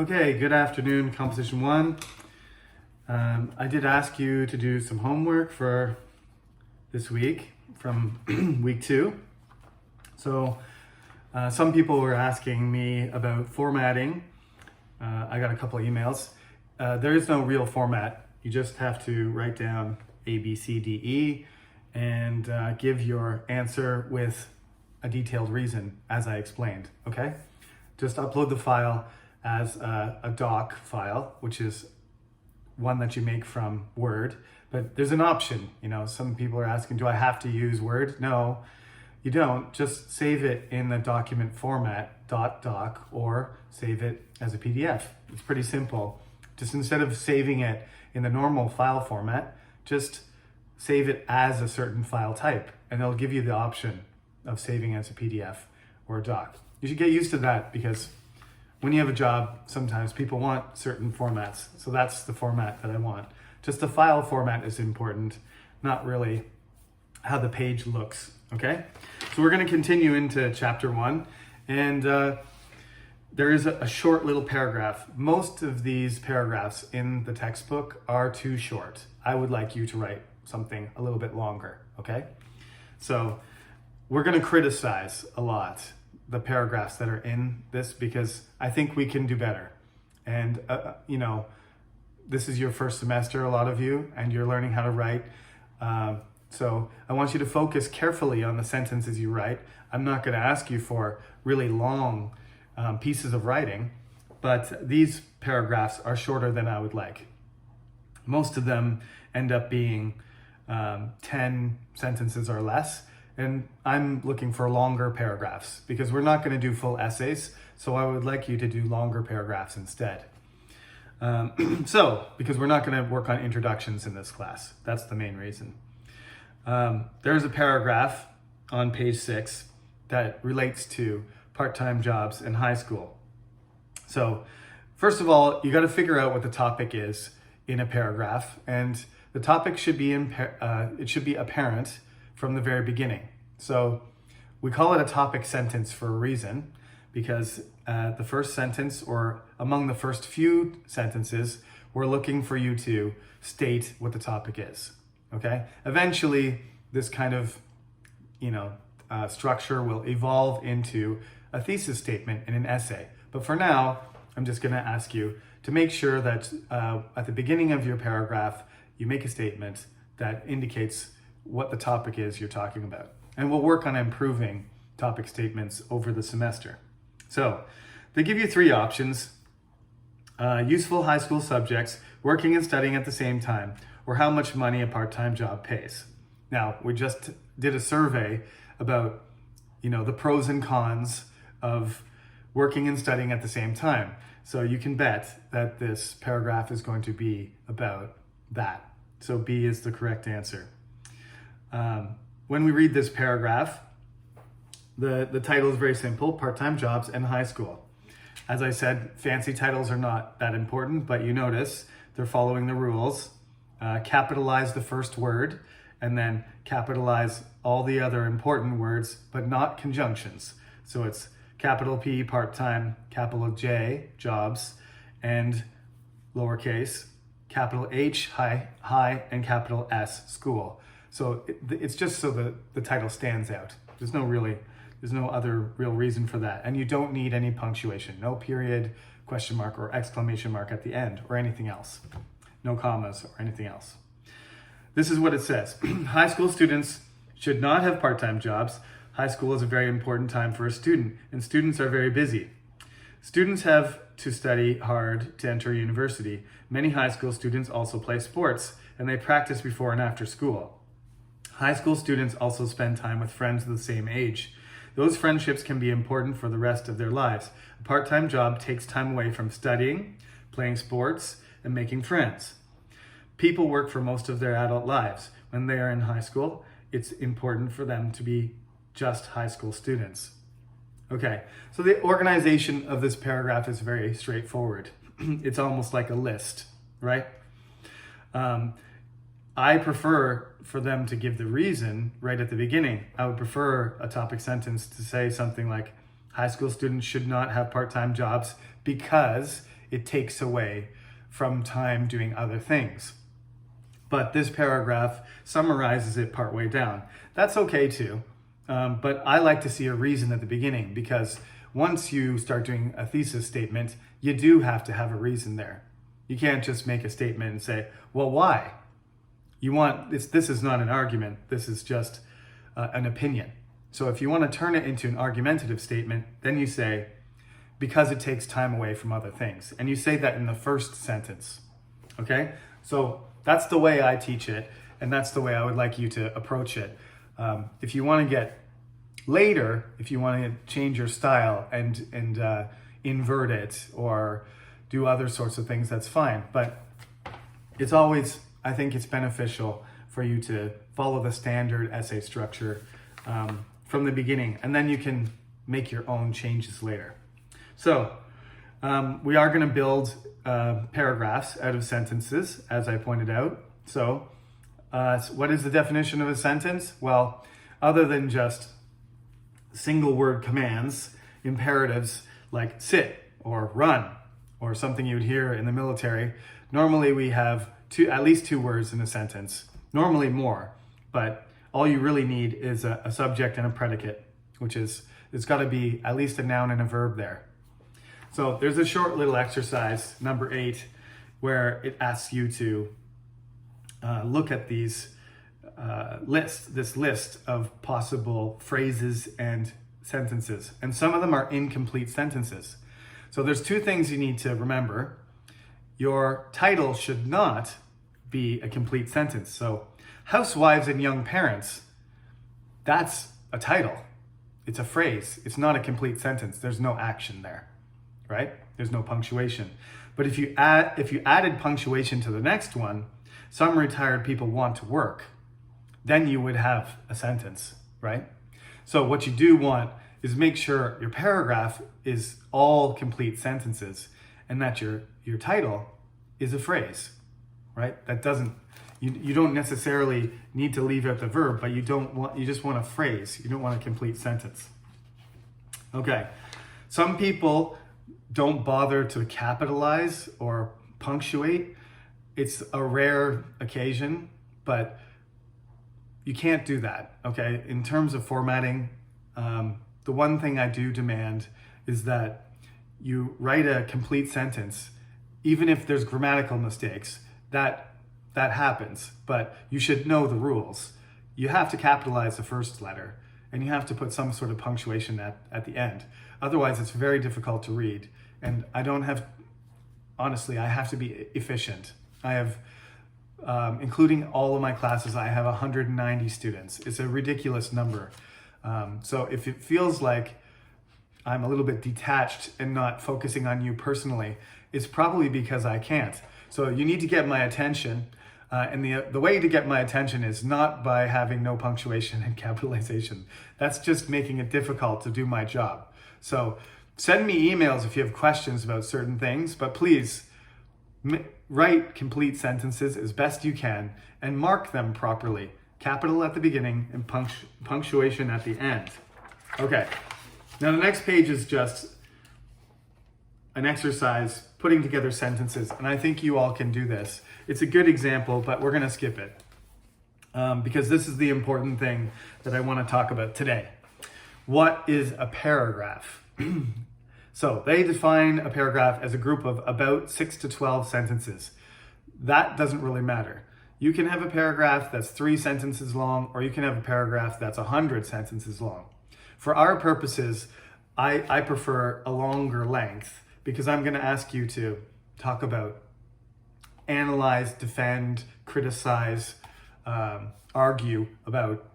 Okay, good afternoon, Composition 1. I did ask you to do some homework for this week from week 2. So some people were asking me about formatting. I got a couple of emails. There is no real format. You just have to write down A, B, C, D, E and give your answer with a detailed reason as I explained, okay? Just upload the file as a doc file, which is one that you make from Word, but there's an option. You know, some people are asking, do I have to use Word? No, you don't. Just save it in the document format, .doc, or save it as a PDF. It's pretty simple. Just instead of saving it in the normal file format, just save it as a certain file type, and they'll give you the option of saving as a PDF or a doc. You should get used to that because when you have a job, sometimes people want certain formats. So that's the format that I want. Just the file format is important, not really how the page looks, okay? So we're gonna continue into chapter 1, and there is a short little paragraph. Most of these paragraphs in the textbook are too short. I would like you to write something a little bit longer, okay? So we're gonna criticize a lot the paragraphs that are in this because I think we can do better. And you know, this is your first semester, a lot of you, and you're learning how to write. So I want you to focus carefully on the sentences you write. I'm not gonna ask you for really long pieces of writing, but these paragraphs are shorter than I would like. Most of them end up being 10 sentences or less. And I'm looking for longer paragraphs because we're not going to do full essays. So I would like you to do longer paragraphs instead. Because we're not going to work on introductions in this class. That's the main reason. There's a paragraph on page 6 that relates to part-time jobs in high school. So first of all, you got to figure out what the topic is in a paragraph. And the topic should be it should be apparent from the very beginning. So we call it a topic sentence for a reason, because the first sentence, or among the first few sentences, we're looking for you to state what the topic is, okay? Eventually, this kind of, structure will evolve into a thesis statement in an essay. But for now, I'm just gonna ask you to make sure that at the beginning of your paragraph, you make a statement that indicates what the topic is you're talking about. And we'll work on improving topic statements over the semester. So they give you 3 options: useful high school subjects, working and studying at the same time, or how much money a part-time job pays. Now, we just did a survey about, the pros and cons of working and studying at the same time. So you can bet that this paragraph is going to be about that. So B is the correct answer. When we read this paragraph, the title is very simple: part-time jobs in high school. As I said, fancy titles are not that important, but you notice they're following the rules. Capitalize the first word, and then capitalize all the other important words, but not conjunctions. So it's capital P, part-time, capital J, jobs, and lowercase, capital H, high, and capital S, school. So it's just so the title stands out. There's no other real reason for that. And you don't need any punctuation, no period, question mark, or exclamation mark at the end, or anything else. No commas or anything else. This is what it says. High school students should not have part-time jobs. High school is a very important time for a student, and students are very busy. Students have to study hard to enter university. Many high school students also play sports, and they practice before and after school. High school students also spend time with friends of the same age. Those friendships can be important for the rest of their lives. A part-time job takes time away from studying, playing sports, and making friends. People work for most of their adult lives. When they are in high school, it's important for them to be just high school students. Okay, so the organization of this paragraph is very straightforward. It's almost like a list, right? I prefer for them to give the reason right at the beginning. I would prefer a topic sentence to say something like, high school students should not have part-time jobs because it takes away from time doing other things. But this paragraph summarizes it partway down. That's okay too, but I like to see a reason at the beginning, because once you start doing a thesis statement, you do have to have a reason there. You can't just make a statement and say, well, why? This is not an argument, this is just an opinion. So if you want to turn it into an argumentative statement, then you say, because it takes time away from other things. And you say that in the first sentence, okay? So that's the way I teach it, and that's the way I would like you to approach it. If you want to get later, if you want to change your style and invert it or do other sorts of things, that's fine. But it's always, I think it's beneficial for you to follow the standard essay structure from the beginning, and then you can make your own changes later. So we are going to build paragraphs out of sentences, as I pointed out. So what is the definition of a sentence? Well, other than just single word commands, imperatives like sit or run or something you would hear in the military, normally we have at least two words in a sentence, normally more, but all you really need is a subject and a predicate, which is, it's got to be at least a noun and a verb there. So there's a short little exercise, number 8, where it asks you to look at this list of possible phrases and sentences. And some of them are incomplete sentences. So there's two things you need to remember. Your title should not be a complete sentence. So housewives and young parents, that's a title. It's a phrase. It's not a complete sentence. There's no action there, right? There's no punctuation. But if you added punctuation to the next one, some retired people want to work, then you would have a sentence, right? So what you do want is make sure your paragraph is all complete sentences and that your title is a phrase, right? That doesn't, you don't necessarily need to leave out the verb, but you just want a phrase. You don't want a complete sentence. Okay, some people don't bother to capitalize or punctuate. It's a rare occasion, but you can't do that, okay? In terms of formatting, the one thing I do demand is that you write a complete sentence, even if there's grammatical mistakes, that happens, but you should know the rules. You have to capitalize the first letter, and you have to put some sort of punctuation at the end. Otherwise, it's very difficult to read, and honestly, I have to be efficient. I have, including all of my classes, I have 190 students. It's a ridiculous number. So if it feels like I'm a little bit detached and not focusing on you personally, it's probably because I can't. So you need to get my attention. And the way to get my attention is not by having no punctuation and capitalization. That's just making it difficult to do my job. So send me emails if you have questions about certain things, but please write complete sentences as best you can and mark them properly. Capital at the beginning and punctuation at the end. Okay, now the next page is just an exercise putting together sentences, and I think you all can do this. It's a good example, but we're gonna skip it because this is the important thing that I wanna talk about today. What is a paragraph? So they define a paragraph as a group of about 6 to 12 sentences. That doesn't really matter. You can have a paragraph that's 3 sentences long, or you can have a paragraph that's 100 sentences long. For our purposes, I prefer a longer length because I'm going to ask you to talk about, analyze, defend, criticize, argue about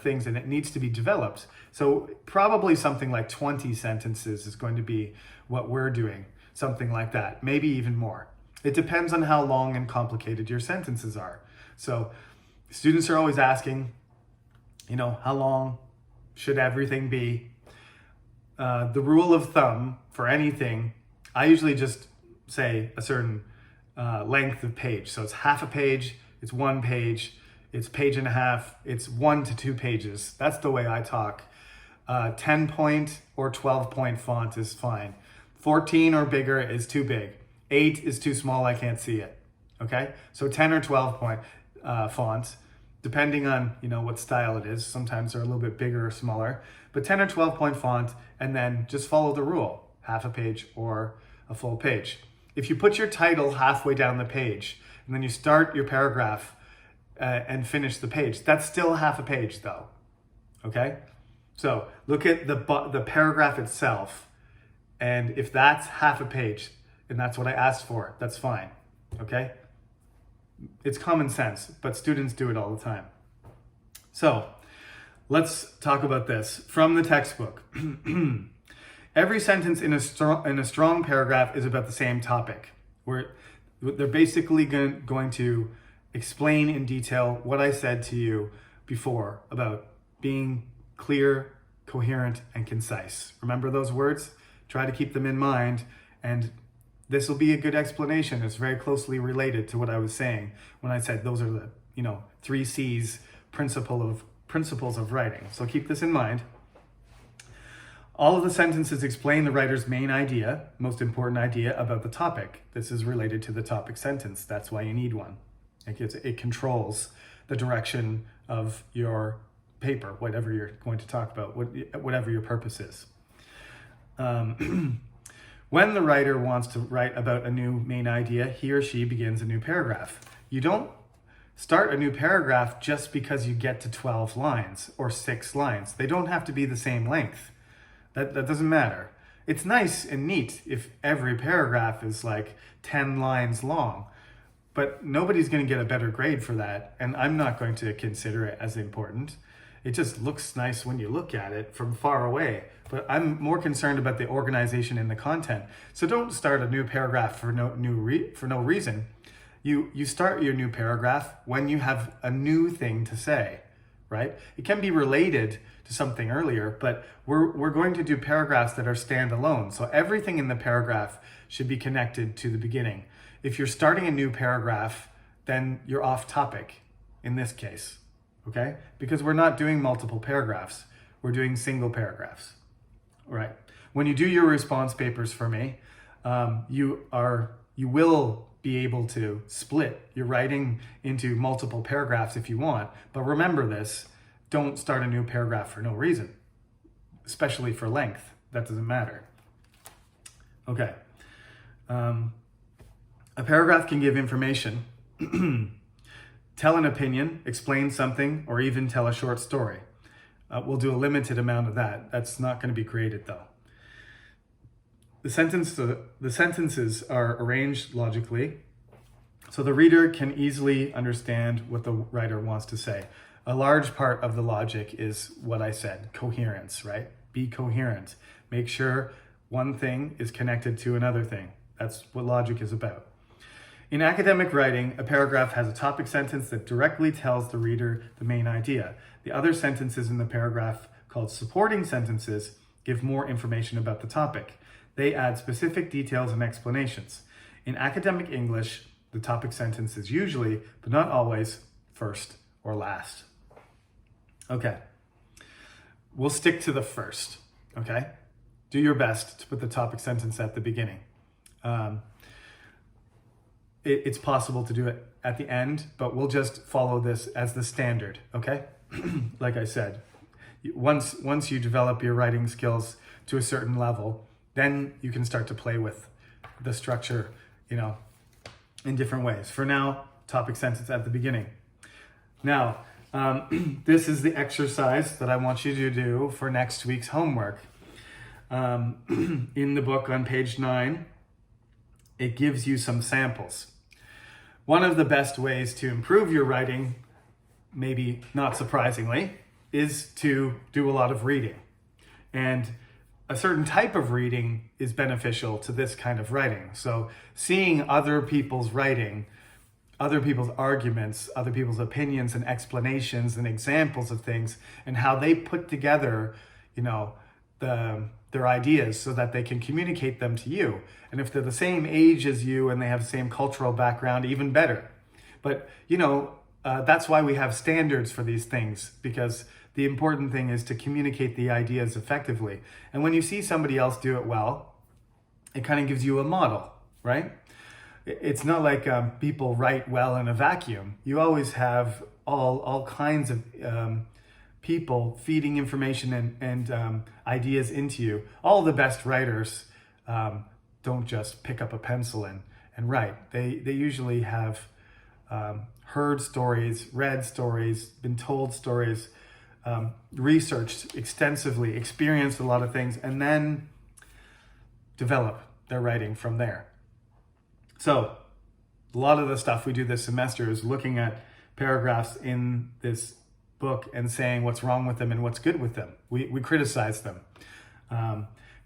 things, and it needs to be developed. So probably something like 20 sentences is going to be what we're doing, something like that, maybe even more. It depends on how long and complicated your sentences are. So students are always asking, how long should everything be? The rule of thumb for anything, I usually just say a certain length of page. So it's half a page, it's 1 page, it's page and a half, it's 1 to 2 pages. That's the way I talk. 10-point or 12-point font is fine. 14 or bigger is too big. 8 is too small, I can't see it. Okay? So 10 or 12 point fonts, depending on what style it is. Sometimes they're a little bit bigger or smaller. But 10 or 12 point font, and then just follow the rule, half a page or a full page. If you put your title halfway down the page, and then you start your paragraph and finish the page, that's still half a page though. Okay? So look at the paragraph itself, and if that's half a page, and that's what I asked for, that's fine. Okay? It's common sense, but students do it all the time. So let's talk about this from the textbook. Every sentence in a strong paragraph is about the same topic. They're basically going to explain in detail what I said to you before about being clear, coherent, and concise. Remember those words? Try to keep them in mind, and this will be a good explanation. It's very closely related to what I was saying when I said those are the 3 C's principles of writing. So keep this in mind. All of the sentences explain the writer's main idea, most important idea about the topic. This is related to the topic sentence. That's why you need one. It controls the direction of your paper, whatever you're going to talk about, whatever your purpose is. When the writer wants to write about a new main idea, he or she begins a new paragraph. You don't start a new paragraph just because you get to 12 lines or 6 lines. They don't have to be the same length. That doesn't matter. It's nice and neat if every paragraph is like 10 lines long, but nobody's going to get a better grade for that, and I'm not going to consider it as important. It just looks nice when you look at it from far away, but I'm more concerned about the organization and the content. So don't start a new paragraph for no reason. You start your new paragraph when you have a new thing to say, right? It can be related to something earlier, but we're going to do paragraphs that are standalone. So everything in the paragraph should be connected to the beginning. If you're starting a new paragraph, then you're off topic in this case, okay? Because we're not doing multiple paragraphs. We're doing single paragraphs, right? When you do your response papers for me, you will be able to split your writing into multiple paragraphs if you want. But remember this, don't start a new paragraph for no reason, especially for length. That doesn't matter. Okay. A paragraph can give information, tell an opinion, explain something, or even tell a short story. We'll do a limited amount of that. That's not going to be graded though. The sentences are arranged logically, so the reader can easily understand what the writer wants to say. A large part of the logic is what I said, coherence, right? Be coherent. Make sure one thing is connected to another thing. That's what logic is about. In academic writing, a paragraph has a topic sentence that directly tells the reader the main idea. The other sentences in the paragraph, called supporting sentences, give more information about the topic. They add specific details and explanations. In academic English, the topic sentence is usually, but not always, first or last. Okay, we'll stick to the first, okay? Do your best to put the topic sentence at the beginning. It's possible to do it at the end, but we'll just follow this as the standard, okay? Like I said, once you develop your writing skills to a certain level, then you can start to play with the structure, in different ways. For now, topic sentence at the beginning. Now, this is the exercise that I want you to do for next week's homework. In the book on page 9, it gives you some samples. One of the best ways to improve your writing, maybe not surprisingly, is to do a lot of reading. And a certain type of reading is beneficial to this kind of writing. So seeing other people's writing, other people's arguments, other people's opinions and explanations and examples of things and how they put together, their ideas so that they can communicate them to you. And if they're the same age as you and they have the same cultural background, even better. But, that's why we have standards for these things, because the important thing is to communicate the ideas effectively. And when you see somebody else do it well, it kind of gives you a model, right? It's not like people write well in a vacuum. You always have all kinds of people feeding information and ideas into you. All the best writers don't just pick up a pencil and write. They usually have heard stories, read stories, been told stories, researched extensively, experienced a lot of things, and then develop their writing from there. So a lot of the stuff we do this semester is looking at paragraphs in this book and saying what's wrong with them and what's good with them. We criticize them.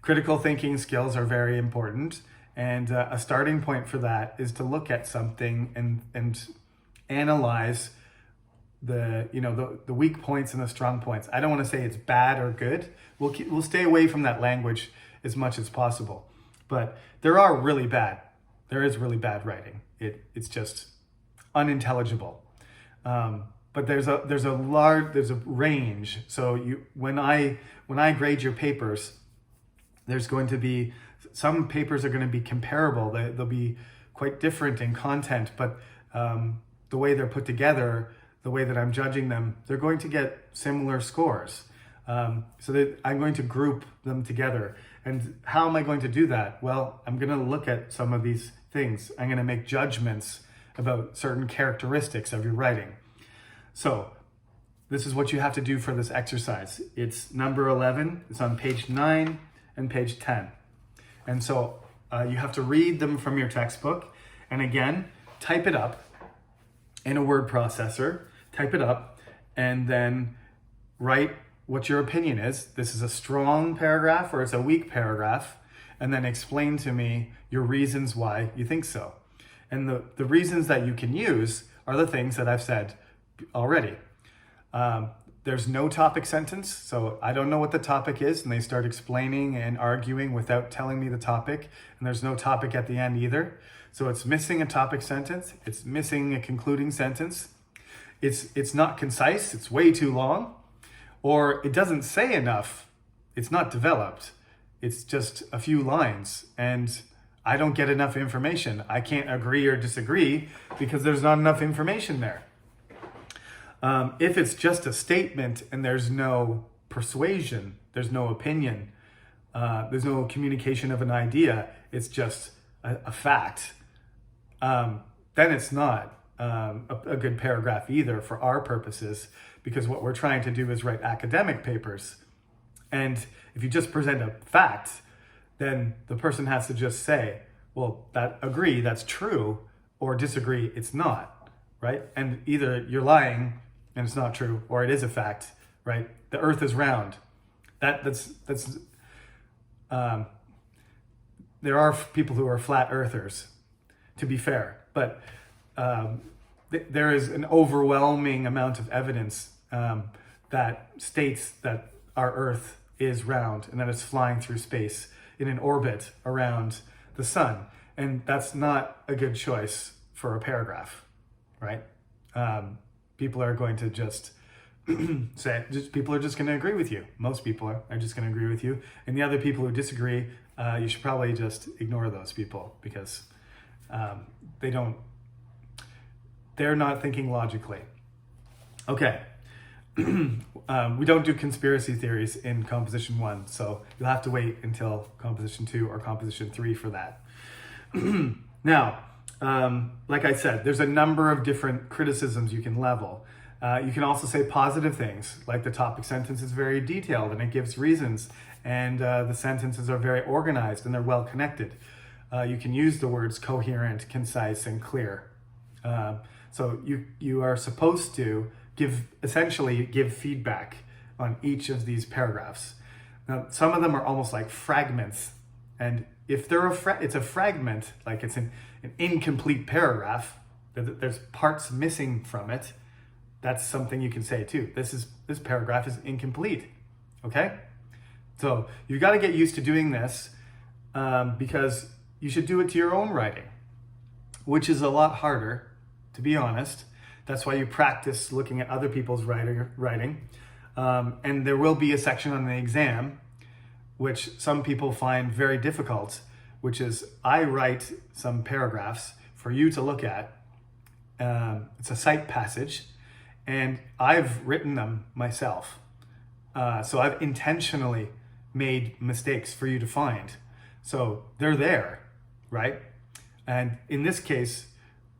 Critical thinking skills are very important, and a starting point for that is to look at something and analyze the weak points and the strong points. I don't want to say it's bad or good. We'll stay away from that language as much as possible. But there is really bad writing. It's just unintelligible. But there's a range. So when I grade your papers, there's going to be some papers are going to be comparable. They'll be quite different in content, but the way they're put together, the way that I'm judging them, they're going to get similar scores. So that I'm going to group them together. And how am I going to do that? Well, I'm going to look at some of these things. I'm going to make judgments about certain characteristics of your writing. So this is what you have to do for this exercise. It's number 11. It's on page 9 and page 10. And so you have to read them from your textbook. And again, type it up in a word processor. Type it up and then write what your opinion is. This is a strong paragraph or it's a weak paragraph. And then explain to me your reasons why you think so. And the reasons that you can use are the things that I've said already. There's no topic sentence, so I don't know what the topic is, and they start explaining and arguing without telling me the topic, and there's no topic at the end either. So it's missing a topic sentence, it's missing a concluding sentence, it's not concise, it's way too long, or it doesn't say enough, it's not developed, it's just a few lines, and I don't get enough information. I can't agree or disagree because there's not enough information there. If it's just a statement and there's no persuasion, there's no opinion, there's no communication of an idea, it's just a fact, then it's not a good paragraph either for our purposes, because what we're trying to do is write academic papers. And if you just present a fact, then the person has to just say, well, agree, that's true, or disagree, it's not, right? And either you're lying and it's not true, or it is a fact, right? The earth is round. That's there are people who are flat earthers, to be fair, but there is an overwhelming amount of evidence that states that our earth is round and that it's flying through space in an orbit around the sun. And that's not a good choice for a paragraph, right? People are going to just people are just going to agree with you. Most people are just going to agree with you. And the other people who disagree, you should probably just ignore those people because they're not thinking logically. Okay. We don't do conspiracy theories in Composition 1, so you'll have to wait until Composition 2 or Composition 3 for that. Now, like I said, there's a number of different criticisms you can level. You can also say positive things, like the topic sentence is very detailed and it gives reasons, and the sentences are very organized and they're well connected. You can use the words coherent, concise, and clear. So you are supposed to essentially give feedback on each of these paragraphs. Now, some of them are almost like fragments, and if they're it's a fragment, like it's an incomplete paragraph, there's parts missing from it, that's something you can say too. This paragraph is incomplete, okay? So you've got to get used to doing this because you should do it to your own writing, which is a lot harder, to be honest. That's why you practice looking at other people's writing. And there will be a section on the exam, which some people find very difficult, which is I write some paragraphs for you to look at. It's a sight passage, and I've written them myself. So I've intentionally made mistakes for you to find. So they're there, right? And in this case,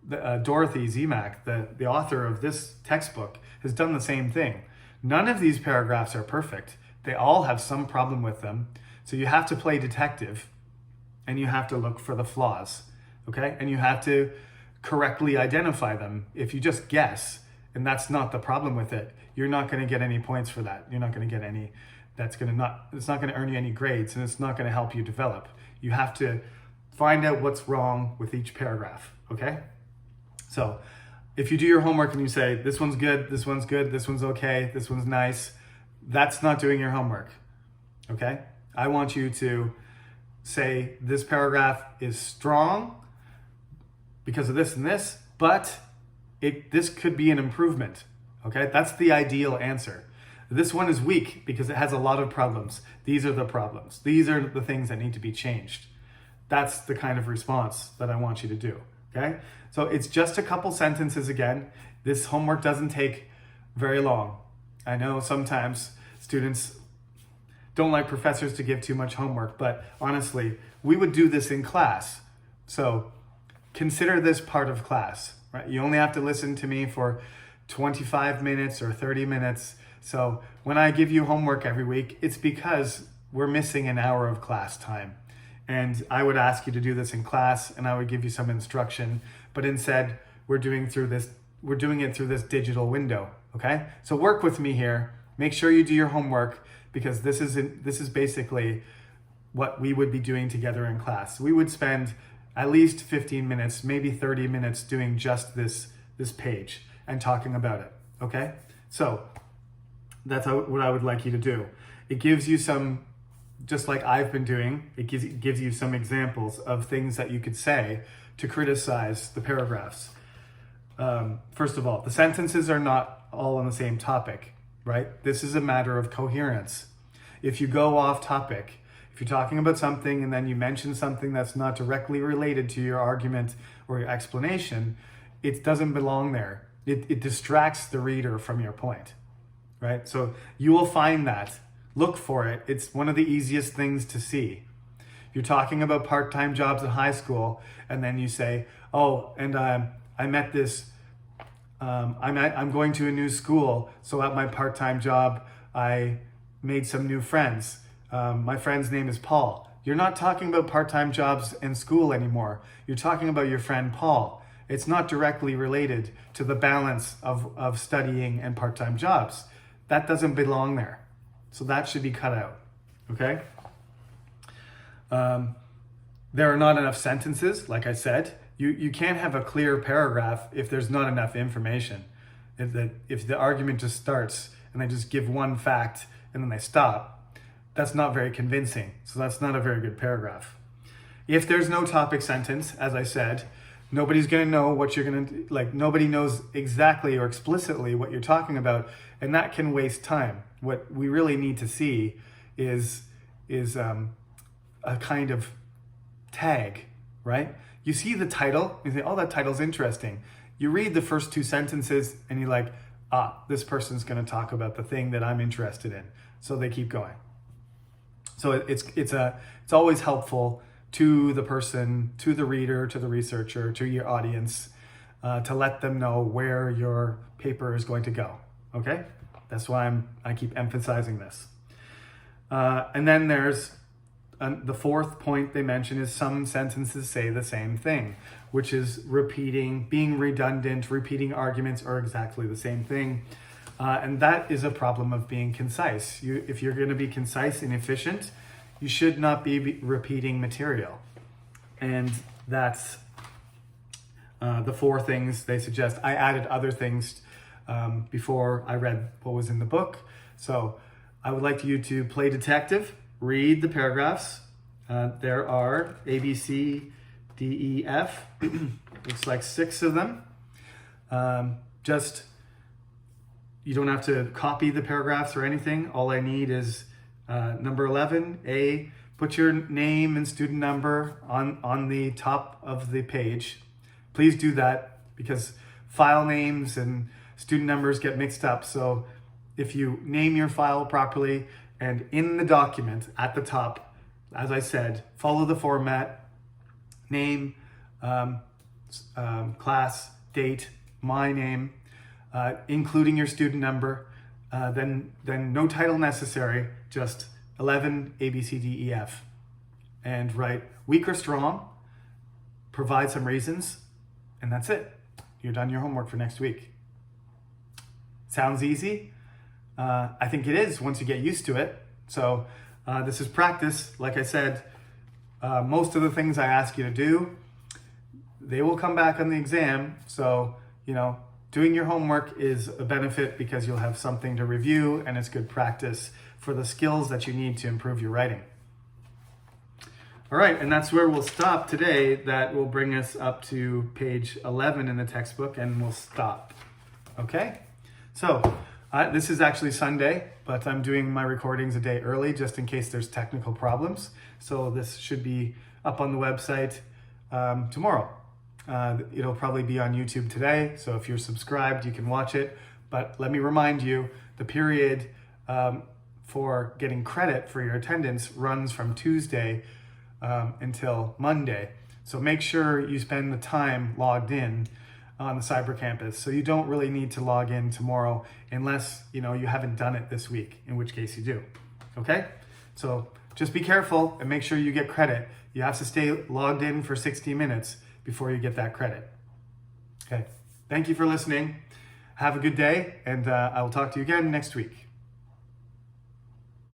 Dorothy Zemak, the author of this textbook, has done the same thing. None of these paragraphs are perfect. They all have some problem with them. So you have to play detective, and you have to look for the flaws, okay? And you have to correctly identify them. If you just guess, and that's not the problem with it, you're not going to get any points for that. You're not going to get any, it's not going to earn you any grades, and it's not going to help you develop. You have to find out what's wrong with each paragraph, okay? So if you do your homework and you say, this one's good, this one's good, this one's okay, this one's nice, that's not doing your homework, okay? I want you to say this paragraph is strong because of this and this, but this could be an improvement, okay? That's the ideal answer. This one is weak because it has a lot of problems. These are the problems. These are the things that need to be changed. That's the kind of response that I want you to do, okay? So it's just a couple sentences again. This homework doesn't take very long. I know sometimes students don't like professors to give too much homework, but honestly, we would do this in class. So consider this part of class, right? You only have to listen to me for 25 minutes or 30 minutes. So when I give you homework every week, it's because we're missing an hour of class time. And I would ask you to do this in class, and I would give you some instruction, but instead we're doing it through this digital window, okay? So work with me here. Make sure you do your homework, because this is basically what we would be doing together in class. We would spend at least 15 minutes, maybe 30 minutes doing just this page and talking about it, okay? So that's what I would like you to do. It gives you some, just like I've been doing, it gives you some examples of things that you could say to criticize the paragraphs. First of all, the sentences are not all on the same topic, right? This is a matter of coherence. If you go off topic, if you're talking about something and then you mention something that's not directly related to your argument or your explanation, it doesn't belong there. It distracts the reader from your point, right? So you will find that. Look for it. It's one of the easiest things to see. If you're talking about part-time jobs at high school, and then you say, oh, and I met this, I'm going to a new school, so at my part-time job, I made some new friends. My friend's name is Paul. You're not talking about part-time jobs in school anymore. You're talking about your friend Paul. It's not directly related to the balance of studying and part-time jobs. That doesn't belong there. So that should be cut out, okay? There are not enough sentences, like I said. You can't have a clear paragraph if there's not enough information. If the argument just starts and they just give one fact and then they stop, that's not very convincing. So that's not a very good paragraph. If there's no topic sentence, as I said, nobody's going to know what you're going to, like, nobody knows exactly or explicitly what you're talking about, and that can waste time. What we really need to see is a kind of tag, right? You see the title, you say, oh, that title's interesting. You read the first two sentences and you're like, this person's going to talk about the thing that I'm interested in. So they keep going. So it's always helpful to the person, to the reader, to the researcher, to your audience, to let them know where your paper is going to go, okay? That's why I keep emphasizing this. And then there's the fourth point they mention is some sentences say the same thing, which is repeating, being redundant, repeating arguments are exactly the same thing. And that is a problem of being concise. If you're going to be concise and efficient, you should not be repeating material. And that's the four things they suggest. I added other things before I read what was in the book. So I would like you to play detective, read the paragraphs. There are A, B, C, D, E, F. Looks like 6 of them. You don't have to copy the paragraphs or anything. All I need is number 11, A, put your name and student number on the top of the page. Please do that because file names and student numbers get mixed up. So if you name your file properly and in the document at the top, as I said, follow the format, name, class, date, my name, including your student number, then no title necessary, just 11 A, B, C, D, E, F. And write weak or strong, provide some reasons, and that's it. You're done your homework for next week. Sounds easy? I think it is once you get used to it. So this is practice. Like I said, most of the things I ask you to do, they will come back on the exam. So, doing your homework is a benefit because you'll have something to review and it's good practice for the skills that you need to improve your writing. All right, and that's where we'll stop today. That will bring us up to page 11 in the textbook, and we'll stop. Okay? So, this is actually Sunday, but I'm doing my recordings a day early just in case there's technical problems. So this should be up on the website tomorrow. It'll probably be on YouTube today, so if you're subscribed, you can watch it. But let me remind you, the period for getting credit for your attendance runs from Tuesday until Monday. So make sure you spend the time logged in on the Cyber Campus. So you don't really need to log in tomorrow unless you haven't done it this week, in which case you do. Okay? So just be careful and make sure you get credit. You have to stay logged in for 60 minutes before you get that credit. Okay. Thank you for listening. Have a good day, and I will talk to you again next week.